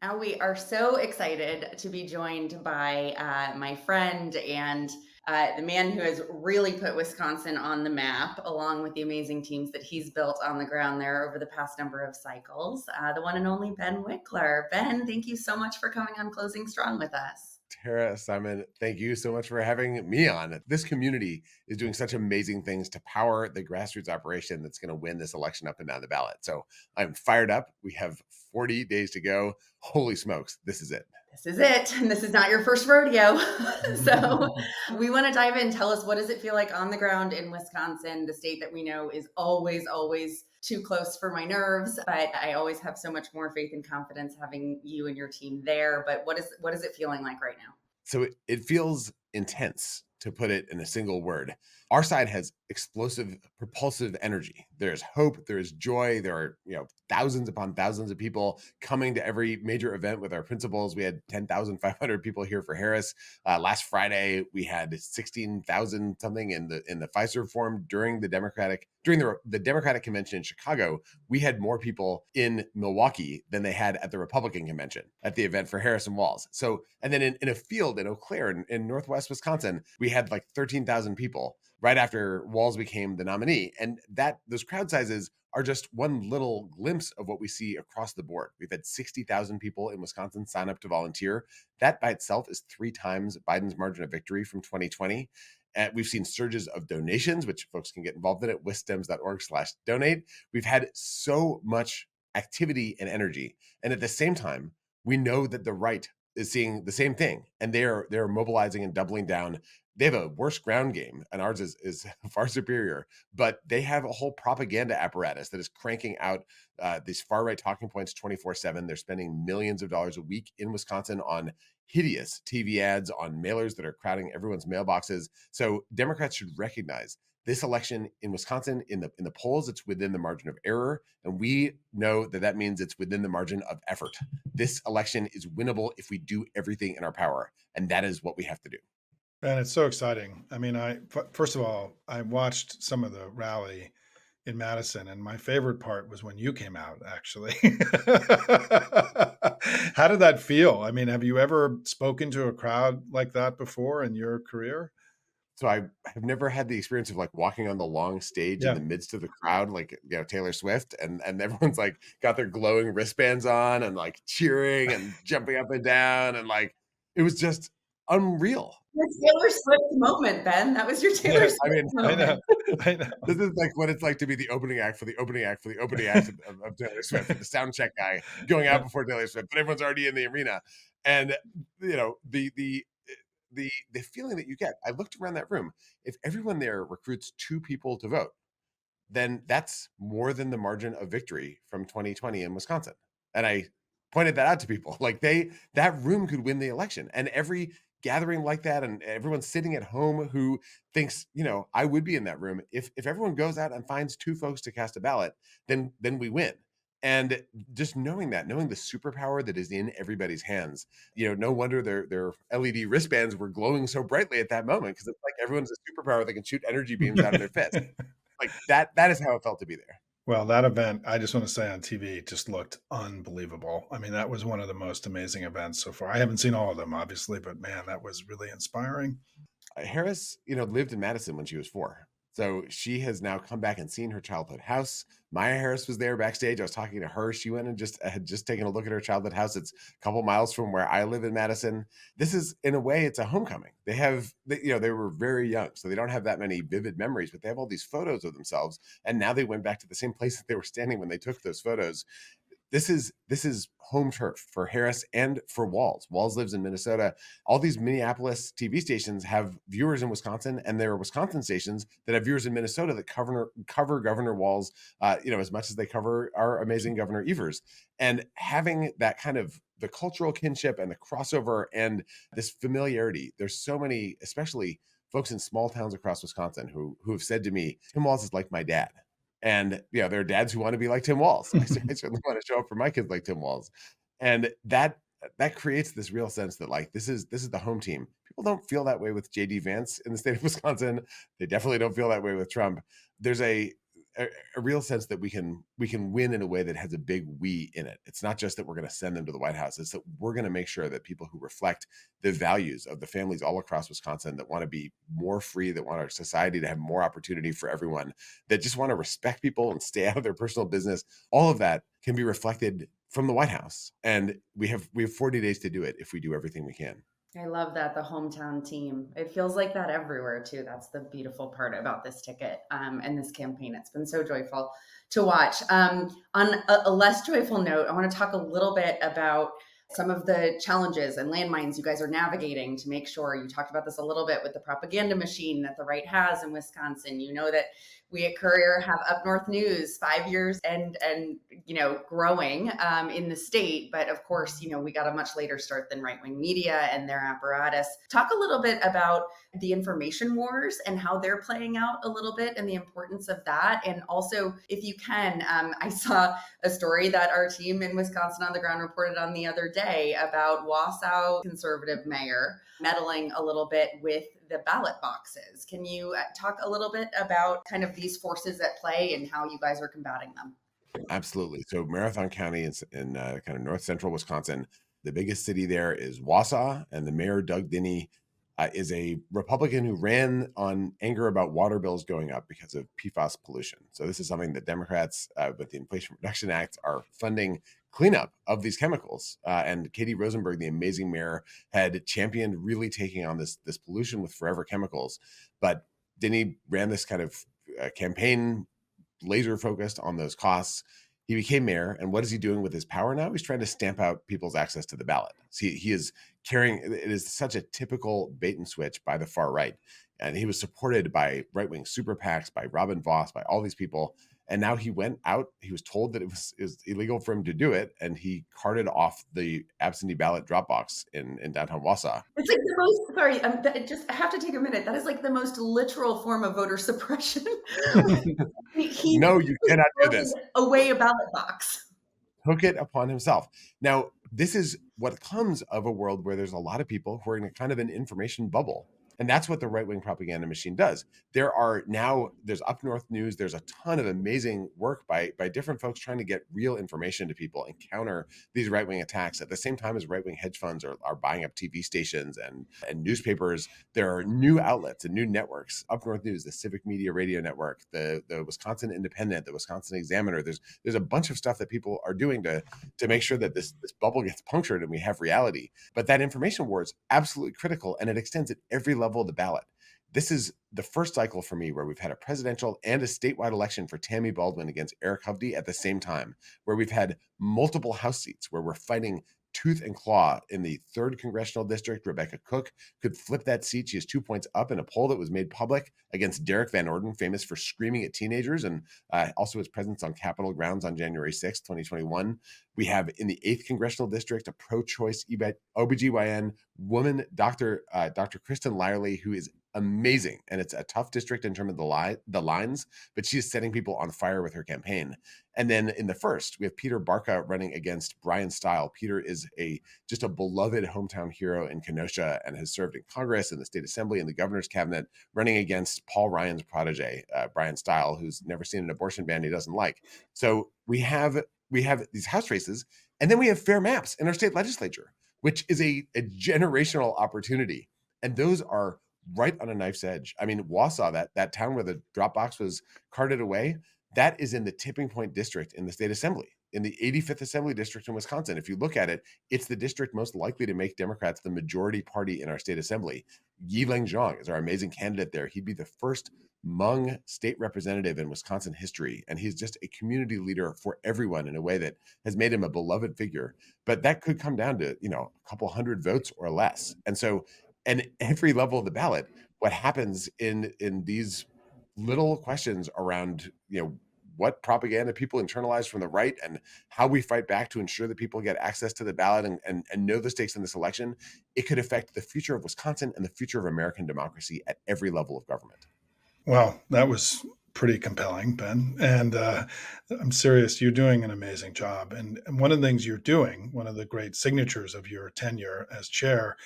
Now we are so excited to be joined by my friend and the man who has really put Wisconsin on the map, along with the amazing teams that he's built on the ground there over the past number of cycles, the one and only Ben Wikler. Ben, thank you so much for coming on Closing Strong with us. Tara, Simon, thank you so much for having me on. This community is doing such amazing things to power the grassroots operation that's going to win this election up and down the ballot. So I'm fired up. We have 40 days to go. Holy smokes, this is it. This is it. And this is not your first rodeo. So we want to dive in. Tell us, what does it feel like on the ground in Wisconsin, the state that we know is always, always too close for my nerves, but I always have so much more faith and confidence having you and your team there. But what is it feeling like right now? So it feels intense, to put it in a single word. Our side has explosive, propulsive energy. There's hope, there's joy. There are, thousands upon thousands of people coming to every major event with our principals. We had 10,500 people here for Harris. Last Friday, we had 16,000 something in the Pfizer Forum during the Democratic convention in Chicago. We had more people in Milwaukee than they had at the Republican convention at the event for Harris and Walz. So, and then in a field in Eau Claire in Northwest Wisconsin, we had like 13,000 people right after Walz became the nominee. And those crowd sizes are just one little glimpse of what we see across the board. We've had 60,000 people in Wisconsin sign up to volunteer. That by itself is 3 times Biden's margin of victory from 2020. And we've seen surges of donations, which folks can get involved in at wisdems.org/donate. We've had so much activity and energy. And at the same time, we know that the right is seeing the same thing, and they're mobilizing and doubling down. They have a worse ground game, and ours is far superior. But they have a whole propaganda apparatus that is cranking out these far right talking points 24/7. They're spending millions of dollars a week in Wisconsin on hideous TV ads, on mailers that are crowding everyone's mailboxes. So Democrats should recognize this election in Wisconsin, in the polls, it's within the margin of error, and we know that means it's within the margin of effort. This election is winnable if we do everything in our power, and that is what we have to do. And it's so exciting. I mean, first of all, I watched some of the rally in Madison, and my favorite part was when you came out, actually. How did that feel? I mean, have you ever spoken to a crowd like that before in your career? So I have never had the experience of like walking on the long stage in Yeah. the midst of the crowd, like Taylor Swift, and everyone's like got their glowing wristbands on and like cheering and jumping up and down, and like it was just unreal. Your Taylor Swift moment, Ben. That was your Taylor Yeah, I Swift mean, I know. moment. I know. this is like what it's like to be the opening act for the opening act for the opening act of Taylor Swift, the sound check guy going out Yeah. before Taylor Swift, but everyone's already in the arena, and the feeling that you get. I looked around that room. If everyone there recruits 2 people to vote, then that's more than the margin of victory from 2020 in Wisconsin. And I pointed that out to people. Like that room could win the election. And every gathering like that, and everyone sitting at home who thinks, I would be in that room. If everyone goes out and finds 2 folks to cast a ballot, then we win. And just knowing the superpower that is in everybody's hands, no wonder their LED wristbands were glowing so brightly at that moment, because it's like everyone's a superpower that can shoot energy beams out of their fist. Like that is how it felt to be there. Well, that event, I just want to say on TV, just looked unbelievable. I mean, that was one of the most amazing events so far. I haven't seen all of them, obviously, but man, that was really inspiring. Harris, lived in Madison when she was 4. So she has now come back and seen her childhood house. Maya Harris was there backstage. I was talking to her. She went and had just taken a look at her childhood house. It's a couple miles from where I live in Madison. This is, in a way, it's a homecoming. They were very young, so they don't have that many vivid memories, but they have all these photos of themselves. And now they went back to the same place that they were standing when they took those photos. This is home turf for Harris and for Walz. Walz lives in Minnesota. All these Minneapolis TV stations have viewers in Wisconsin, and there are Wisconsin stations that have viewers in Minnesota that cover Governor Walz, as much as they cover our amazing Governor Evers. And having that kind of the cultural kinship and the crossover and this familiarity, there's so many, especially folks in small towns across Wisconsin who have said to me, Tim Walz is like my dad. And there are dads who want to be like Tim Walz. I certainly want to show up for my kids like Tim Walz. And that creates this real sense that like this is the home team. People don't feel that way with JD Vance in the state of Wisconsin. They definitely don't feel that way with Trump. There's a real sense that we can win in a way that has a big we in it. It's not just that we're going to send them to the White House. It's that we're going to make sure that people who reflect the values of the families all across Wisconsin that want to be more free, that want our society to have more opportunity for everyone, that just want to respect people and stay out of their personal business, all of that can be reflected from the White House. And we have 40 days to do it if we do everything we can. I love that, the hometown team. It feels like that everywhere too. That's the beautiful part about this ticket and this campaign. It's been so joyful to watch. On a less joyful note, I want to talk a little bit about some of the challenges and landmines you guys are navigating to make sure. You talked about this a little bit with the propaganda machine that the right has in Wisconsin. You know that we at Courier have Up North News 5 years and growing in the state, but of course we got a much later start than right-wing media and their apparatus. Talk a little bit about the information wars and how they're playing out a little bit and the importance of that. And also, if you can, I saw a story that our team in Wisconsin on the Ground reported on the other day about Wausau conservative mayor meddling a little bit with the ballot boxes. Can you talk a little bit about kind of these forces at play and how you guys are combating them? Absolutely. So Marathon County in kind of north central Wisconsin, the biggest city there is Wausau, and the mayor, Doug Dinney, is a Republican who ran on anger about water bills going up because of PFAS pollution. So this is something that Democrats with the Inflation Reduction Act are funding cleanup of these chemicals. And Katie Rosenberg, the amazing mayor, had championed really taking on this pollution with forever chemicals. But Dinney ran this kind of campaign laser focused on those costs. He became mayor, and what is he doing with his power now? He's trying to stamp out people's access to the ballot. See, he is carrying, it is such a typical bait and switch by the far right. And he was supported by right-wing super PACs, by Robin Voss, by all these people. And now he went out, he was told that it was illegal for him to do it, and he carted off the absentee ballot drop box in downtown Wausau. It's like the most, sorry, I have to take a minute. That is like the most literal form of voter suppression. No, you cannot do this. Away a ballot box. Took it upon himself. Now, this is what comes of a world where there's a lot of people who are in a kind of an information bubble. And that's what the right-wing propaganda machine does. There's Up North News. There's a ton of amazing work by different folks trying to get real information to people and counter these right-wing attacks at the same time as right-wing hedge funds are buying up TV stations and newspapers. There are new outlets and new networks. Up North News, the Civic Media Radio Network, the Wisconsin Independent, the Wisconsin Examiner. There's a bunch of stuff that people are doing to make sure that this bubble gets punctured and we have reality. But that information war is absolutely critical, and it extends at every level of the ballot. This is the first cycle for me where we've had a presidential and a statewide election for Tammy Baldwin against Eric Hovde at the same time, where we've had multiple House seats where we're fighting tooth and claw. In the 3rd congressional district, Rebecca Cook could flip that seat. She is 2 points up in a poll that was made public against Derek Van Orden, famous for screaming at teenagers, and also his presence on Capitol grounds on January 6th, 2021. We have in the 8th congressional district a pro-choice OBGYN woman, Dr. Kristen Lyerly, who is amazing. And it's a tough district in terms of the lines, but she's setting people on fire with her campaign. And then in the 1st, we have Peter Barca running against Brian Stile. Peter is just a beloved hometown hero in Kenosha and has served in Congress, in the state assembly, and the governor's cabinet, running against Paul Ryan's protege, Brian Stile, who's never seen an abortion ban he doesn't like. So we have these House races, and then we have fair maps in our state legislature, which is a generational opportunity. And those are right on a knife's edge. I mean, Wausau, that town where the drop box was carted away, that is in the tipping point district in the state assembly, in the 85th Assembly District in Wisconsin. If you look at it, it's the district most likely to make Democrats the majority party in our state assembly. Yileng Zhang is our amazing candidate there. He'd be the first Hmong state representative in Wisconsin history, and he's just a community leader for everyone in a way that has made him a beloved figure. But that could come down to, a couple hundred votes or less. And every level of the ballot, what happens in these little questions around, what propaganda people internalize from the right and how we fight back to ensure that people get access to the ballot and know the stakes in this election, it could affect the future of Wisconsin and the future of American democracy at every level of government. Well, that was pretty compelling, Ben. And I'm serious, you're doing an amazing job. And one of the things you're doing, one of the great signatures of your tenure as chair,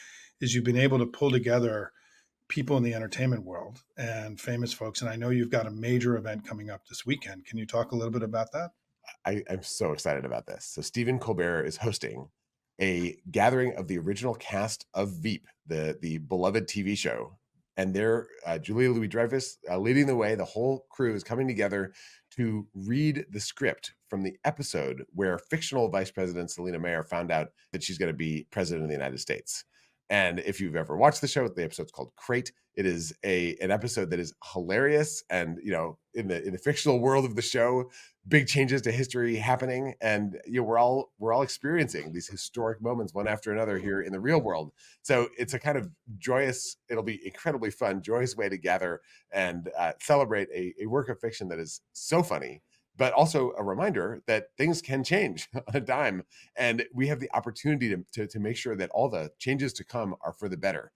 is you've been able to pull together people in the entertainment world and famous folks. And I know you've got a major event coming up this weekend. Can you talk a little bit about that? I'm so excited about this. So Stephen Colbert is hosting a gathering of the original cast of Veep, the beloved TV show, and they're Julia Louis-Dreyfus leading the way. The whole crew is coming together to read the script from the episode where fictional Vice President Selena Mayer found out that she's going to be president of the United States. And if you've ever watched the show, the episode's called Crate. It is an episode that is hilarious, and in the fictional world of the show, big changes to history happening, and we're all experiencing these historic moments one after another here in the real world. So it's a kind of joyous, it'll be incredibly fun, joyous way to gather and celebrate a work of fiction that is so funny, but also a reminder that things can change on a dime, and we have the opportunity to make sure that all the changes to come are for the better.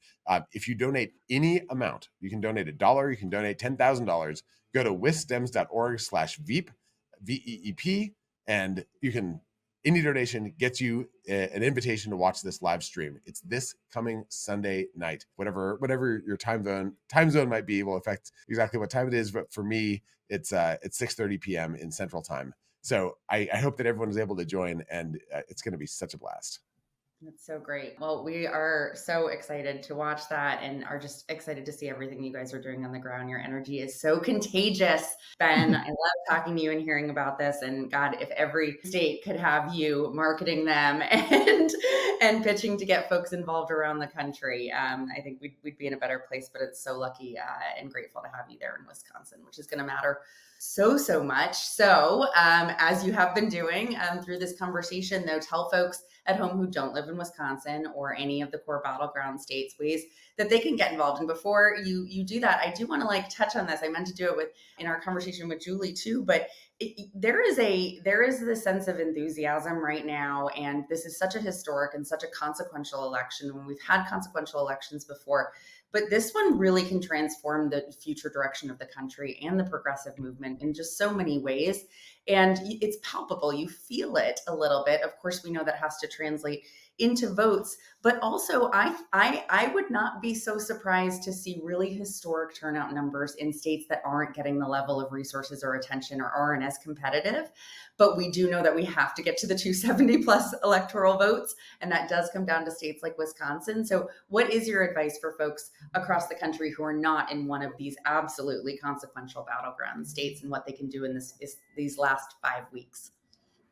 If you donate any amount, you can donate $1, you can donate $10,000. Go to wisdems.org/veep, VEEP, and you can, any donation gets you an invitation to watch this live stream. It's this coming Sunday night. Whatever your time zone might be will affect exactly what time it is, but for me, it's 6:30 p.m. in Central Time. So I hope that everyone is able to join, and it's going to be such a blast. That's so great. Well, we are so excited to watch that and are just excited to see everything you guys are doing on the ground. Your energy is so contagious, Ben. I love talking to you and hearing about this. And God, if every state could have you marketing them and pitching to get folks involved around the country, I think we'd be in a better place. But it's so lucky and grateful to have you there in Wisconsin, which is going to matter so much. So as you have been doing through this conversation, though, tell folks at home who don't live in Wisconsin or any of the core battleground states ways that they can get involved. And before you do that, I do want to touch on this. I meant to do it in our conversation with Julie too, but there is this sense of enthusiasm right now. And this is such a historic and such a consequential election when we've had consequential elections before. But this one really can transform the future direction of the country and the progressive movement in just so many ways. And it's palpable. You feel it a little bit. Of course, we know that has to translate into votes, but also I would not be so surprised to see really historic turnout numbers in states that aren't getting the level of resources or attention or aren't as competitive. But we do know that we have to get to the 270 plus electoral votes, and that does come down to states like Wisconsin. So what is your advice for folks across the country who are not in one of these absolutely consequential battleground states and what they can do in these last 5 weeks?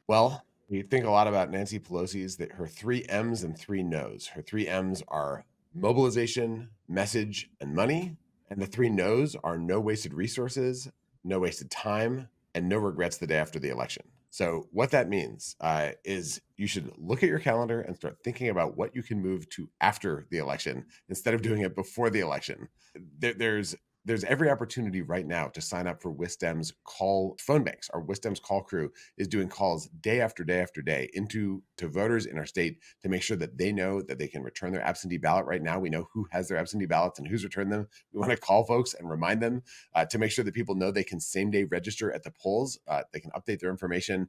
Well, we think a lot about Nancy Pelosi's, that her 3 M's and 3 No's. Her 3 M's are mobilization, message, and money. And the 3 No's are no wasted resources, no wasted time, and no regrets the day after the election. So what that means is you should look at your calendar and start thinking about what you can move to after the election instead of doing it before the election. There's every opportunity right now to sign up for Wisdem's call phone banks. Our Wisdem's call crew is doing calls day after day after day to voters in our state to make sure that they know that they can return their absentee ballot. Right now, we know who has their absentee ballots and who's returned them. We want to call folks and remind them to make sure that people know they can same day register at the polls. They can update their information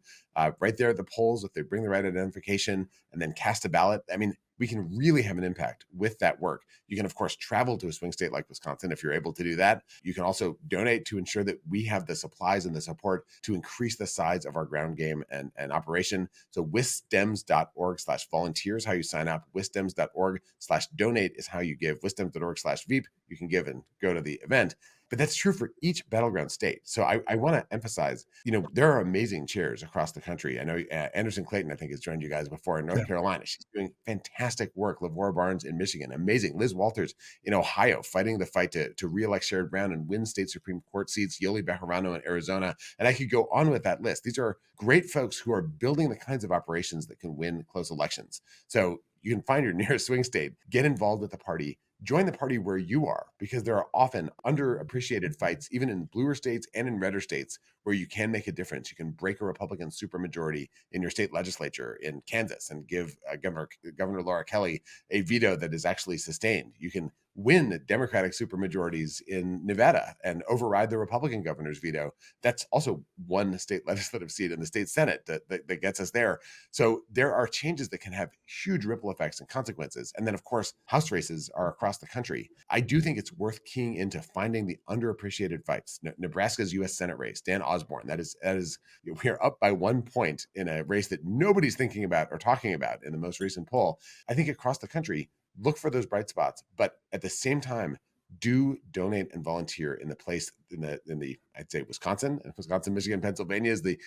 right there at the polls if they bring the right identification and then cast a ballot. I mean, we can really have an impact with that work. You can, of course, travel to a swing state like Wisconsin if you're able to do that. You can also donate to ensure that we have the supplies and the support to increase the size of our ground game and operation. So wisdems.org/volunteer is how you sign up. Wisdems.org/donate is how you give. Wisdems.org/veep, you can give and go to the event. But that's true for each battleground state. So I want to emphasize, there are amazing chairs across the country. I know Anderson Clayton, I think, has joined you guys before in North Carolina. She's doing fantastic work. Lavora Barnes in Michigan, amazing. Liz Walters in Ohio, fighting the fight to re-elect Sherrod Brown and win state Supreme Court seats. Yoli Bejarano in Arizona. And I could go on with that list. These are great folks who are building the kinds of operations that can win close elections. So you can find your nearest swing state, get involved with the party, join the party where you are, because there are often underappreciated fights, even in bluer states and in redder states, where you can make a difference. You can break a Republican supermajority in your state legislature in Kansas and give Governor Laura Kelly a veto that is actually sustained. You can win Democratic supermajorities in Nevada and override the Republican governor's veto. That's also one state legislative seat in the state Senate that gets us there. So there are changes that can have huge ripple effects and consequences. And then, of course, House races are across the country. I do think it's worth keying into finding the underappreciated fights. Nebraska's U.S. Senate race, Dan Osborne, that is, we are up by 1 point in a race that nobody's thinking about or talking about in the most recent poll. I think across the country, look for those bright spots, but at the same time, do donate and volunteer in the place in the I'd say Wisconsin, Michigan, Pennsylvania is the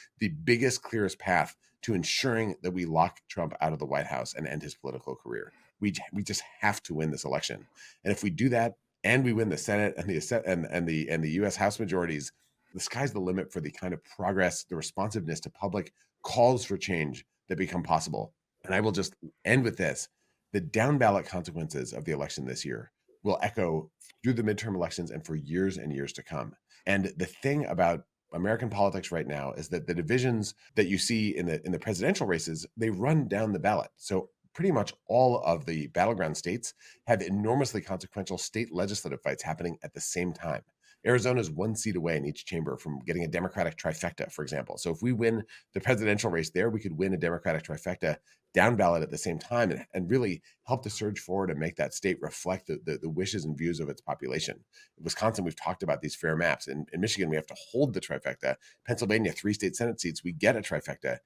biggest, clearest path to ensuring that we lock Trump out of the White House and end his political career. We just have to win this election, and if we do that and we win the Senate and the U.S. House majorities, the sky's the limit for the kind of progress, the responsiveness to public calls for change that become possible. And I will just end with this. The down ballot consequences of the election this year will echo through the midterm elections and for years and years to come. And the thing about American politics right now is that the divisions that you see in the presidential races, they run down the ballot. So pretty much all of the battleground states have enormously consequential state legislative fights happening at the same time. Arizona is 1 seat away in each chamber from getting a Democratic trifecta, for example. So if we win the presidential race there, we could win a Democratic trifecta down ballot at the same time and really help the surge forward and make that state reflect the wishes and views of its population. In Wisconsin, we've talked about these fair maps. In Michigan, we have to hold the trifecta. Pennsylvania, 3 state Senate seats, we get a trifecta.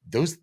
Those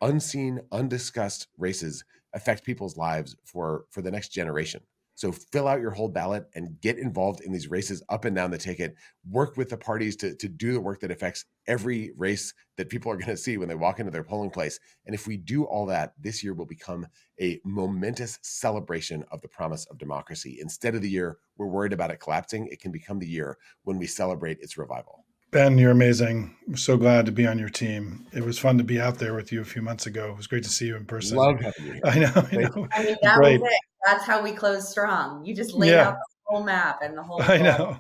unseen, undiscussed races affect people's lives for the next generation. So fill out your whole ballot and get involved in these races up and down the ticket. Work with the parties to do the work that affects every race that people are going to see when they walk into their polling place. And if we do all that, this year will become a momentous celebration of the promise of democracy. Instead of the year we're worried about it collapsing, it can become the year when we celebrate its revival. Ben, you're amazing. I'm so glad to be on your team. It was fun to be out there with you a few months ago. It was great to see you in person. Love having you here. I know. I mean, that Great. was it. That's how we close strong. You just laid out the whole map and the whole. I know.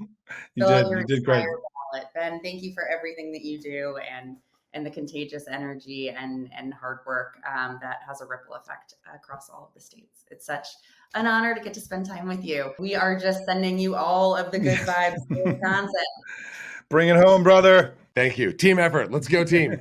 You did great. Ballot. Ben, thank you for everything that you do and the contagious energy and hard work that has a ripple effect across all of the states. It's such an honor to get to spend time with you. We are just sending you all of the good vibes to Wisconsin. Bring it home, brother. Thank you. Team effort. Let's go, team.